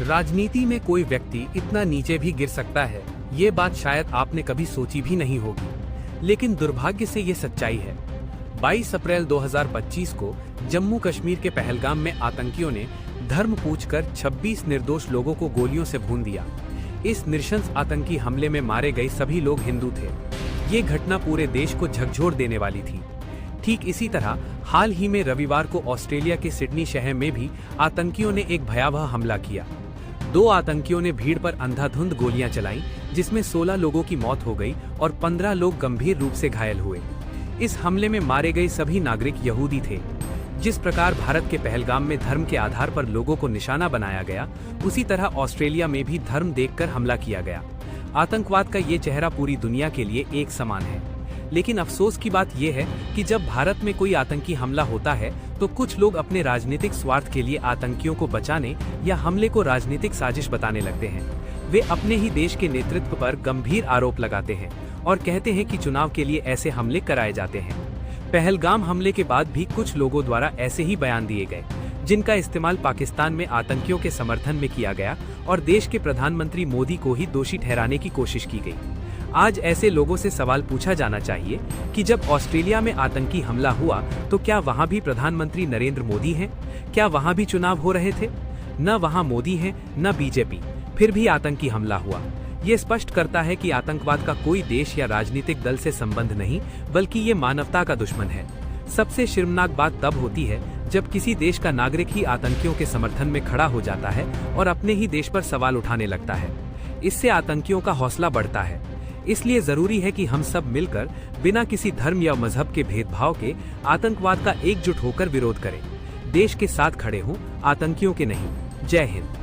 राजनीति में कोई व्यक्ति इतना नीचे भी गिर सकता है, ये बात शायद आपने कभी सोची भी नहीं होगी, लेकिन दुर्भाग्य से ये सच्चाई है। 22 अप्रैल 2025 को जम्मू कश्मीर के पहलगाम में आतंकियों ने धर्म पूछकर 26 निर्दोष लोगों को गोलियों से भून दिया। इस नृशंस आतंकी हमले में मारे गए सभी लोग हिंदू थे। ये घटना पूरे देश को झकझोर देने वाली थी। ठीक इसी तरह हाल ही में रविवार को ऑस्ट्रेलिया के सिडनी शहर में भी आतंकियों ने एक भयावह हमला किया। 2 आतंकियों ने भीड़ पर अंधाधुंध गोलियां चलाईं, जिसमें 16 लोगों की मौत हो गई और 15 लोग गंभीर रूप से घायल हुए। इस हमले में मारे गए सभी नागरिक यहूदी थे। जिस प्रकार भारत के पहलगाम में धर्म के आधार पर लोगों को निशाना बनाया गया, उसी तरह ऑस्ट्रेलिया में भी धर्म देखकर हमला किया गया। आतंकवाद का ये चेहरा पूरी दुनिया के लिए एक समान है। लेकिन अफसोस की बात यह है कि जब भारत में कोई आतंकी हमला होता है तो कुछ लोग अपने राजनीतिक स्वार्थ के लिए आतंकियों को बचाने या हमले को राजनीतिक साजिश बताने लगते हैं। वे अपने ही देश के नेतृत्व पर गंभीर आरोप लगाते हैं और कहते हैं कि चुनाव के लिए ऐसे हमले कराए जाते हैं। पहलगाम हमले के बाद भी कुछ लोगों द्वारा ऐसे ही बयान दिए गए, जिनका इस्तेमाल पाकिस्तान में आतंकियों के समर्थन में किया गया और देश के प्रधानमंत्री मोदी को ही दोषी ठहराने की कोशिश की गई। आज ऐसे लोगों से सवाल पूछा जाना चाहिए कि जब ऑस्ट्रेलिया में आतंकी हमला हुआ तो क्या वहां भी प्रधानमंत्री नरेंद्र मोदी हैं? क्या वहां भी चुनाव हो रहे थे? न वहां मोदी हैं, न बीजेपी, फिर भी आतंकी हमला हुआ। ये स्पष्ट करता है कि आतंकवाद का कोई देश या राजनीतिक दल से संबंध नहीं, बल्कि ये मानवता का दुश्मन है। सबसे शर्मनाक बात तब होती है जब किसी देश का नागरिक ही आतंकियों के समर्थन में खड़ा हो जाता है और अपने ही देश पर सवाल उठाने लगता है। इससे आतंकियों का हौसला बढ़ता है। इसलिए जरूरी है कि हम सब मिलकर बिना किसी धर्म या मजहब के भेदभाव के आतंकवाद का एकजुट होकर विरोध करें। देश के साथ खड़े हों, आतंकियों के नहीं। जय हिंद।